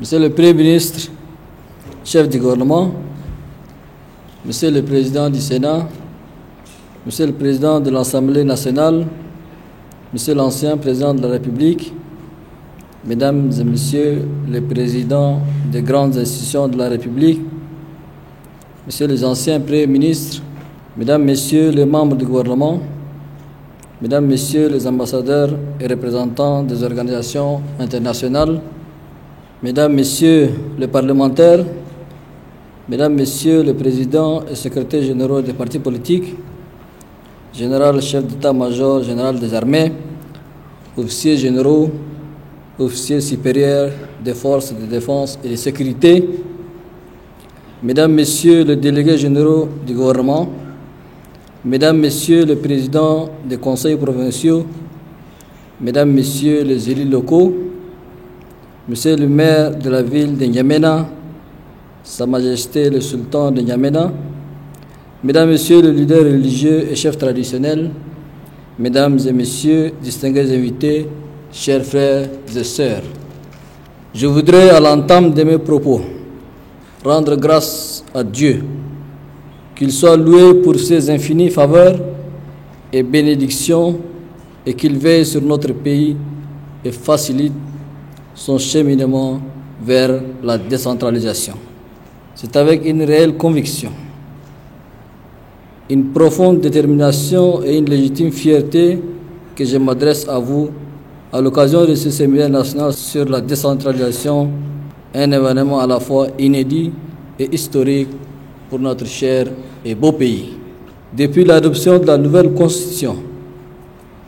Monsieur le Premier ministre, chef du gouvernement, Monsieur le Président du Sénat, Monsieur le Président de l'Assemblée nationale, Monsieur l'ancien Président de la République, Mesdames et Messieurs les Présidents des grandes institutions de la République, Messieurs les anciens Premiers ministres, Mesdames, Messieurs les membres du gouvernement, Mesdames, Messieurs les ambassadeurs et représentants des organisations internationales, Mesdames, Messieurs les parlementaires, Mesdames, Messieurs les présidents et secrétaires généraux des partis politiques, Général chef d'état-major général des armées, officiers généraux, officiers supérieurs des forces de défense et de sécurité, Mesdames, Messieurs les délégués généraux du gouvernement, Mesdames, Messieurs les présidents des conseils provinciaux, Mesdames, Messieurs les élus locaux, Monsieur le maire de la ville de N'Djamena, Sa Majesté le Sultan de N'Djamena, Mesdames, Messieurs les leaders religieux et chefs traditionnels, Mesdames et Messieurs, distingués invités, chers frères et sœurs, je voudrais à l'entame de mes propos rendre grâce à Dieu, qu'il soit loué pour ses infinies faveurs et bénédictions et qu'il veille sur notre pays et facilite son cheminement vers la décentralisation. C'est avec une réelle conviction, une profonde détermination et une légitime fierté que je m'adresse à vous à l'occasion de ce séminaire national sur la décentralisation, un événement à la fois inédit et historique pour notre cher et beau pays. Depuis l'adoption de la nouvelle constitution,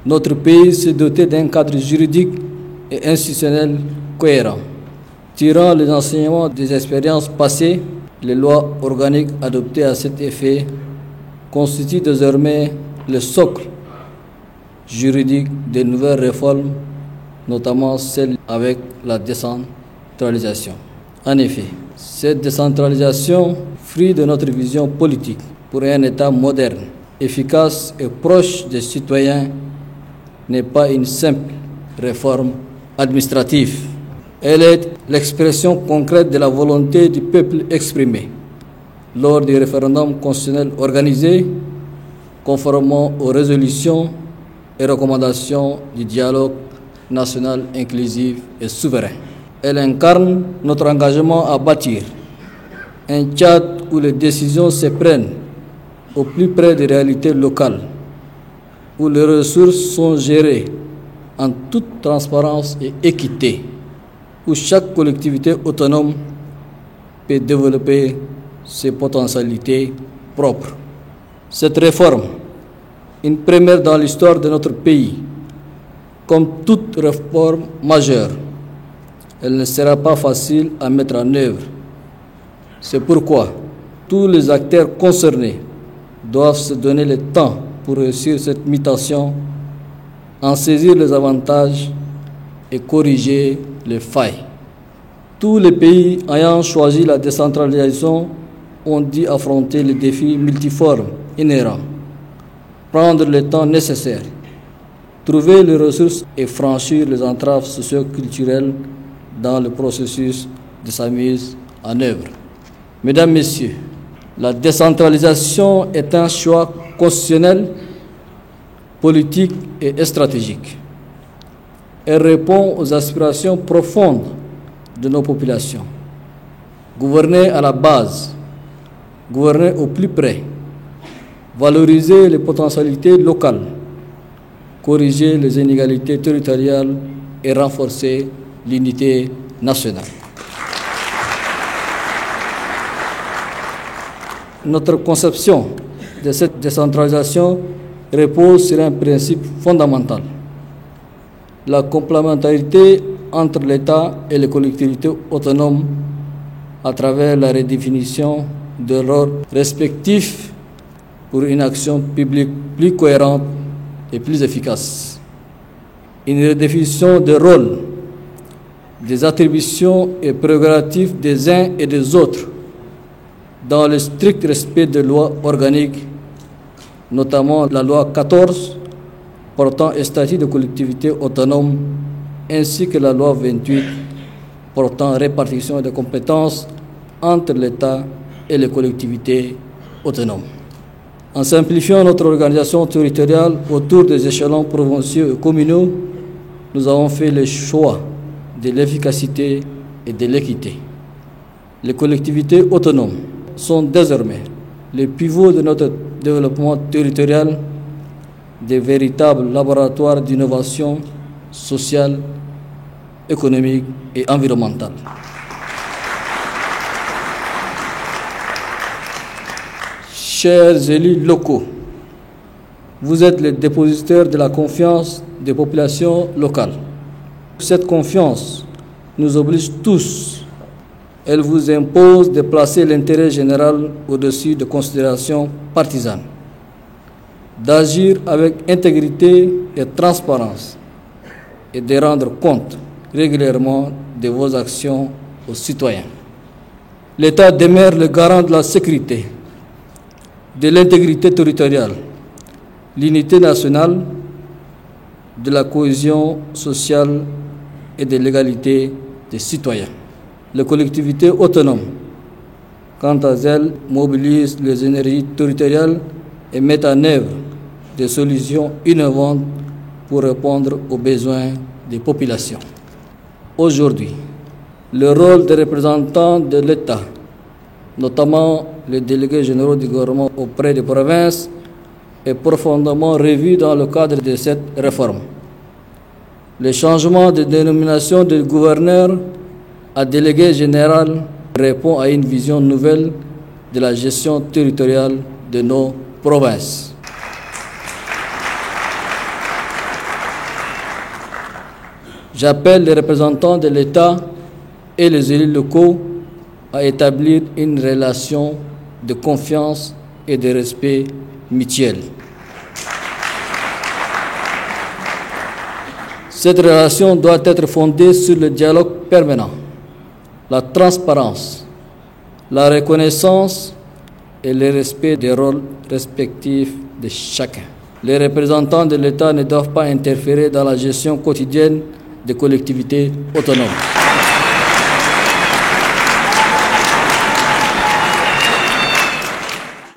notre pays s'est doté d'un cadre juridique et institutionnel cohérent. Tirant les enseignements des expériences passées, les lois organiques adoptées à cet effet constituent désormais le socle juridique des nouvelles réformes, notamment celle avec la décentralisation. En effet, cette décentralisation, fruit de notre vision politique pour un État moderne, efficace et proche des citoyens, n'est pas une simple réforme administrative. Elle est l'expression concrète de la volonté du peuple exprimée lors du référendum constitutionnel organisé, conformément aux résolutions et recommandations du dialogue national inclusif et souverain. Elle incarne notre engagement à bâtir un Tchad où les décisions se prennent au plus près des réalités locales, où les ressources sont gérées en toute transparence et équité, où chaque collectivité autonome peut développer ses potentialités propres. Cette réforme, une première dans l'histoire de notre pays, comme toute réforme majeure, elle ne sera pas facile à mettre en œuvre. C'est pourquoi tous les acteurs concernés doivent se donner le temps pour réussir cette mutation, en saisir les avantages et corriger les failles. Tous les pays ayant choisi la décentralisation ont dû affronter les défis multiformes inhérents, prendre le temps nécessaire, trouver les ressources et franchir les entraves socio-culturelles dans le processus de sa mise en œuvre. Mesdames, Messieurs, la décentralisation est un choix constitutionnel, politique et stratégique. Elle répond aux aspirations profondes de nos populations. Gouverner à la base, gouverner au plus près, valoriser les potentialités locales, corriger les inégalités territoriales et renforcer l'unité nationale. Notre conception de cette décentralisation repose sur un principe fondamental: la complémentarité entre l'État et les collectivités autonomes à travers la redéfinition de leurs rôles respectifs pour une action publique plus cohérente et plus efficace. Une redéfinition des rôles, des attributions et prérogatives des uns et des autres dans le strict respect des lois organiques, notamment la loi 14 portant statut de collectivité autonome, ainsi que la loi 28 portant répartition des compétences entre l'État et les collectivités autonomes. En simplifiant notre organisation territoriale autour des échelons provinciaux et communaux, nous avons fait le choix de l'efficacité et de l'équité. Les collectivités autonomes sont désormais les pivots de notre développement territorial, des véritables laboratoires d'innovation sociale, économique et environnementale. Chers élus locaux, vous êtes les dépositaires de la confiance des populations locales. Cette confiance nous oblige tous. Elle vous impose de placer l'intérêt général au-dessus de considérations partisanes, d'agir avec intégrité et transparence et de rendre compte régulièrement de vos actions aux citoyens. L'État demeure le garant de la sécurité, de l'intégrité territoriale, l'unité nationale, de la cohésion sociale et de l'égalité des citoyens. Les collectivités autonomes, quant à elles, mobilisent les énergies territoriales et mettent en œuvre des solutions innovantes pour répondre aux besoins des populations. Aujourd'hui, le rôle des représentants de l'État, notamment les délégués généraux du gouvernement auprès des provinces, est profondément revu dans le cadre de cette réforme. Le changement de dénomination de gouverneur à délégué général répond à une vision nouvelle de la gestion territoriale de nos provinces. J'appelle les représentants de l'État et les élus locaux à établir une relation de confiance et de respect mutuel. Cette relation doit être fondée sur le dialogue permanent, la transparence, la reconnaissance et le respect des rôles respectifs de chacun. Les représentants de l'État ne doivent pas interférer dans la gestion quotidienne des collectivités autonomes.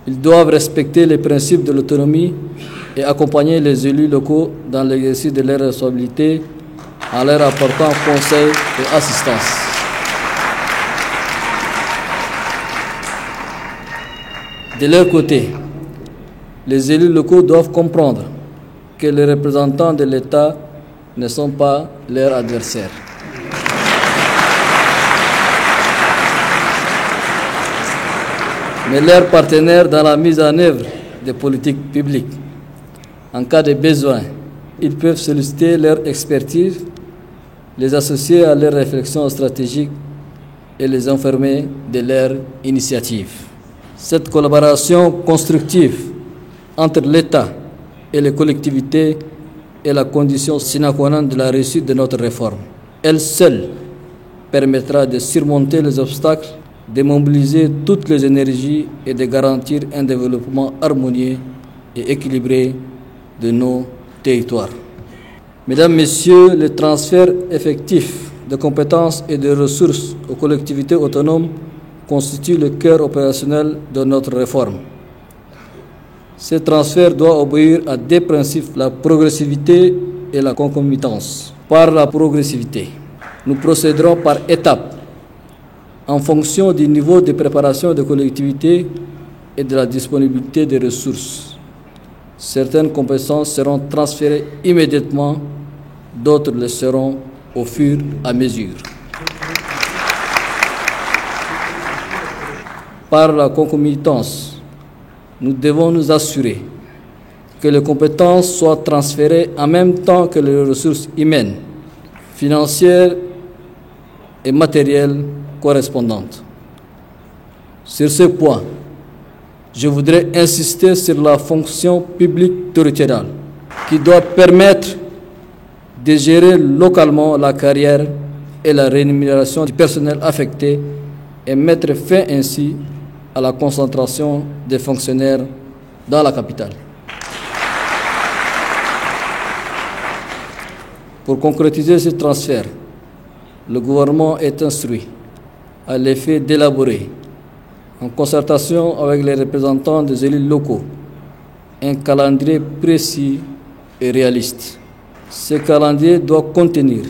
Ils doivent respecter les principes de l'autonomie et accompagner les élus locaux dans l'exercice de leurs responsabilités en leur apportant conseil et assistance. De leur côté, les élus locaux doivent comprendre que les représentants de l'État ne sont pas leurs adversaires. Mais leurs partenaires dans la mise en œuvre des politiques publiques. En cas de besoin, ils peuvent solliciter leur expertise, les associer à leurs réflexions stratégiques et les informer de leurs initiatives. Cette collaboration constructive entre l'État et les collectivités est la condition sine qua non de la réussite de notre réforme. Elle seule permettra de surmonter les obstacles, de mobiliser toutes les énergies et de garantir un développement harmonieux et équilibré de nos territoires. Mesdames, Messieurs, le transfert effectif de compétences et de ressources aux collectivités autonomes constitue le cœur opérationnel de notre réforme. Ce transfert doit obéir à deux principes, la progressivité et la concomitance. Par la progressivité, nous procéderons par étapes en fonction du niveau de préparation des collectivités et de la disponibilité des ressources. Certaines compétences seront transférées immédiatement, d'autres le seront au fur et à mesure. Par la concomitance, nous devons nous assurer que les compétences soient transférées en même temps que les ressources humaines, financières et matérielles correspondantes. Sur ce point, je voudrais insister sur la fonction publique territoriale qui doit permettre de gérer localement la carrière et la rémunération du personnel affecté et mettre fin ainsi à la concentration des fonctionnaires dans la capitale. Pour concrétiser ce transfert, le gouvernement est instruit à l'effet d'élaborer, en concertation avec les représentants des élus locaux, un calendrier précis et réaliste. Ce calendrier doit contenir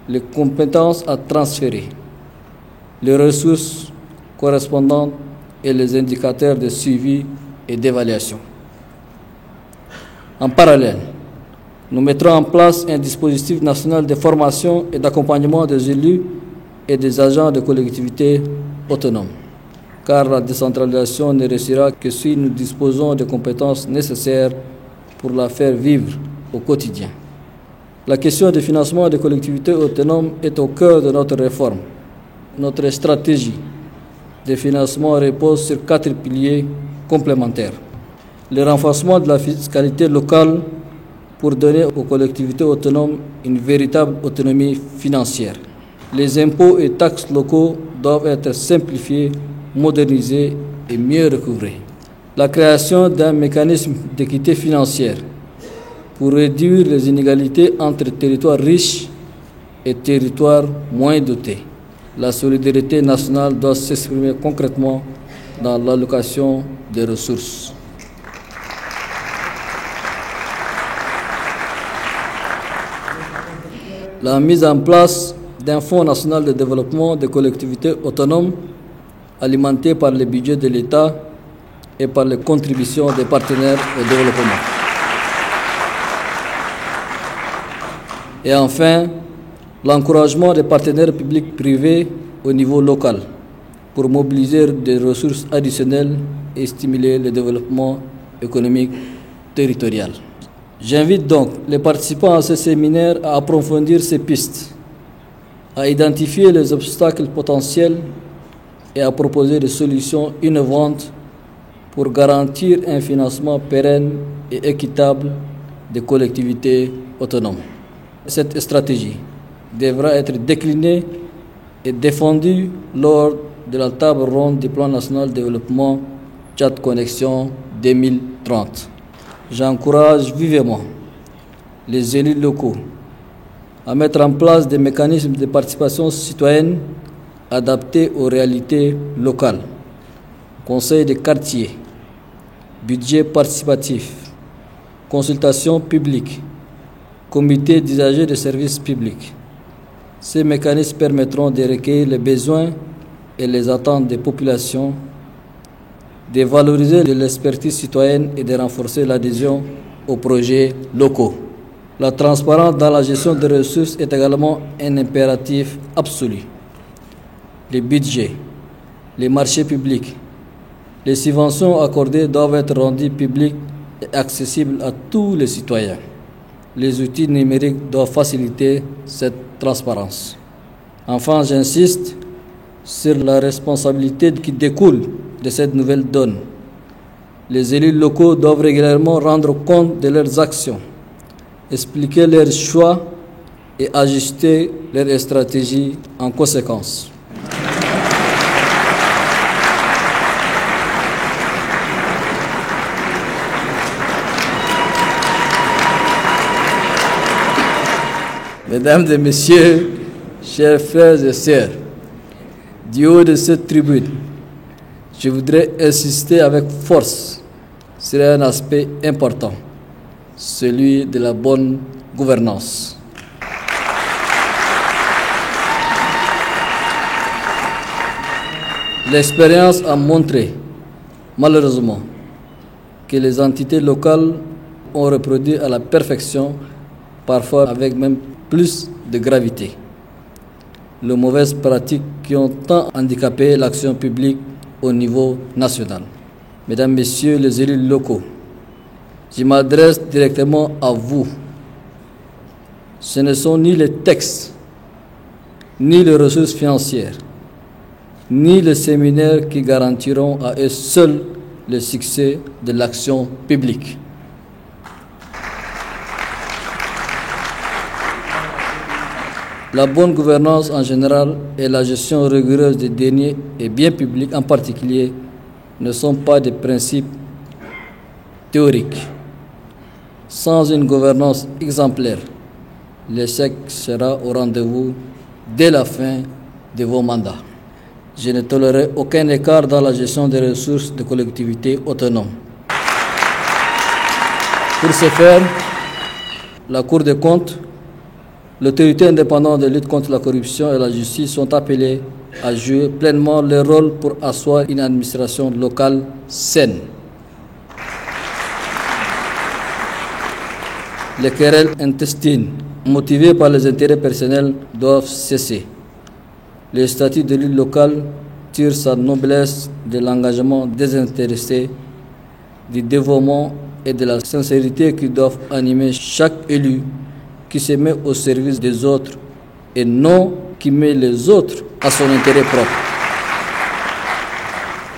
les compétences à transférer, les ressources correspondantes et les indicateurs de suivi et d'évaluation. En parallèle, nous mettrons en place un dispositif national de formation et d'accompagnement des élus et des agents de collectivités autonomes, car la décentralisation ne réussira que si nous disposons des compétences nécessaires pour la faire vivre au quotidien. La question du financement des collectivités autonomes est au cœur de notre réforme. Notre stratégie de financement repose sur 4 piliers complémentaires. Le renforcement de la fiscalité locale pour donner aux collectivités autonomes une véritable autonomie financière. Les impôts et taxes locaux doivent être simplifiés, modernisés et mieux recouvrés. La création d'un mécanisme d'équité financière pour réduire les inégalités entre territoires riches et territoires moins dotés. La solidarité nationale doit s'exprimer concrètement dans l'allocation des ressources. La mise en place d'un Fonds national de développement des collectivités autonomes alimenté par le budget de l'État et par les contributions des partenaires au développement. Et enfin, l'encouragement des partenaires publics-privés au niveau local pour mobiliser des ressources additionnelles et stimuler le développement économique territorial. J'invite donc les participants à ce séminaire à approfondir ces pistes, à identifier les obstacles potentiels et à proposer des solutions innovantes pour garantir un financement pérenne et équitable des collectivités autonomes. Cette stratégie devra être déclinée et défendue lors de la table ronde du Plan national de développement Tchad Connexion 2030. J'encourage vivement les élus locaux à mettre en place des mécanismes de participation citoyenne adaptés aux réalités locales. Conseil de quartier, budget participatif, consultation publique, comité d'usagers de services publics. Ces mécanismes permettront de recueillir les besoins et les attentes des populations, de valoriser l'expertise citoyenne et de renforcer l'adhésion aux projets locaux. La transparence dans la gestion des ressources est également un impératif absolu. Les budgets, les marchés publics, les subventions accordées doivent être rendues publiques et accessibles à tous les citoyens. Les outils numériques doivent faciliter cette transparence. Enfin, j'insiste sur la responsabilité qui découle de cette nouvelle donne. Les élus locaux doivent régulièrement rendre compte de leurs actions, expliquer leurs choix et ajuster leurs stratégies en conséquence. Mesdames et messieurs, chers frères et sœurs, du haut de cette tribune, je voudrais insister avec force sur un aspect important, celui de la bonne gouvernance. L'expérience a montré, malheureusement, que les entités locales ont reproduit à la perfection, parfois avec même plus de gravité, les mauvaises pratiques qui ont tant handicapé l'action publique au niveau national. Mesdames, Messieurs les élus locaux, je m'adresse directement à vous. Ce ne sont ni les textes, ni les ressources financières, ni les séminaires qui garantiront à eux seuls le succès de l'action publique. La bonne gouvernance en général et la gestion rigoureuse des deniers et biens publics en particulier ne sont pas des principes théoriques. Sans une gouvernance exemplaire, l'échec sera au rendez-vous dès la fin de vos mandats. Je ne tolérerai aucun écart dans la gestion des ressources de collectivités autonomes. Pour ce faire, la Cour des comptes, l'autorité indépendante de lutte contre la corruption et la justice sont appelées à jouer pleinement leur rôle pour asseoir une administration locale saine. Les querelles intestines motivées par les intérêts personnels doivent cesser. Le statut de l'élu local tire sa noblesse de l'engagement désintéressé, du dévouement et de la sincérité qui doivent animer chaque élu qui se met au service des autres et non qui met les autres à son intérêt propre.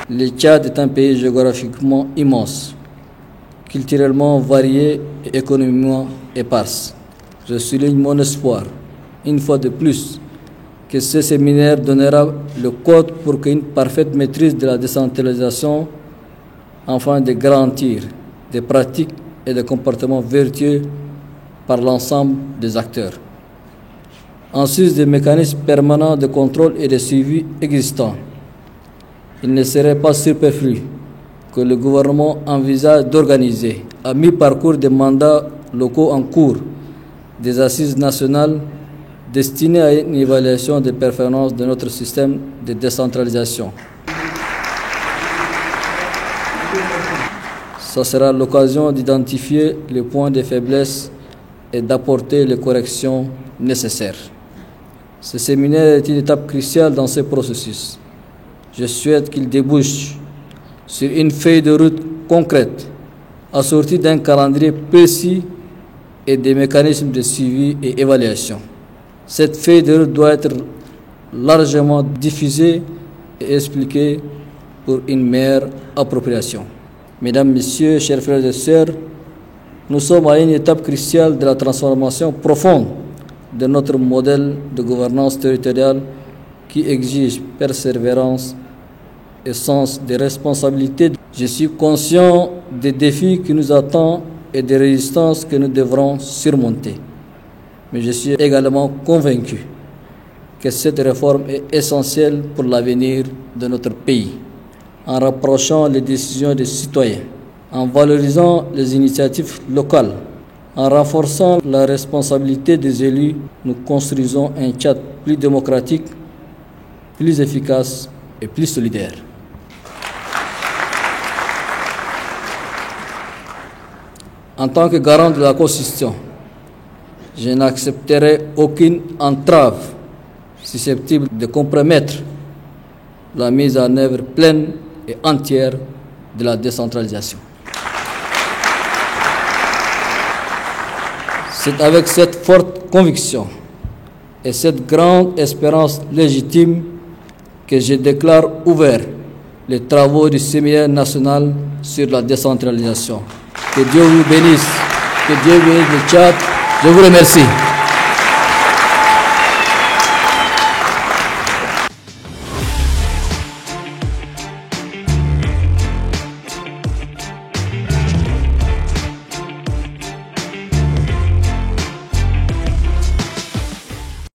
Le Tchad est un pays géographiquement immense, culturellement varié et économiquement éparse. Je souligne mon espoir, une fois de plus, que ce séminaire donnera le code pour qu'une parfaite maîtrise de la décentralisation, afin de garantir des pratiques et des comportements vertueux par l'ensemble des acteurs. En sus des mécanismes permanents de contrôle et de suivi existants, il ne serait pas superflu que le gouvernement envisage d'organiser, à mi-parcours des mandats locaux en cours, des assises nationales destinées à une évaluation des performances de notre système de décentralisation. Ce sera l'occasion d'identifier les points de faiblesse et d'apporter les corrections nécessaires. Ce séminaire est une étape cruciale dans ce processus. Je souhaite qu'il débouche sur une feuille de route concrète, assortie d'un calendrier précis et des mécanismes de suivi et évaluation. Cette feuille de route doit être largement diffusée et expliquée pour une meilleure appropriation. Mesdames, Messieurs, chers frères et sœurs, nous sommes à une étape cruciale de la transformation profonde de notre modèle de gouvernance territoriale qui exige persévérance et sens des responsabilités. Je suis conscient des défis qui nous attendent et des résistances que nous devrons surmonter. Mais je suis également convaincu que cette réforme est essentielle pour l'avenir de notre pays. En rapprochant les décisions des citoyens, en valorisant les initiatives locales, en renforçant la responsabilité des élus, nous construisons un Tchad plus démocratique, plus efficace et plus solidaire. En tant que garant de la Constitution, je n'accepterai aucune entrave susceptible de compromettre la mise en œuvre pleine et entière de la décentralisation. C'est avec cette forte conviction et cette grande espérance légitime que je déclare ouvert les travaux du séminaire national sur la décentralisation. Que Dieu vous bénisse, que Dieu bénisse le Tchad. Je vous remercie.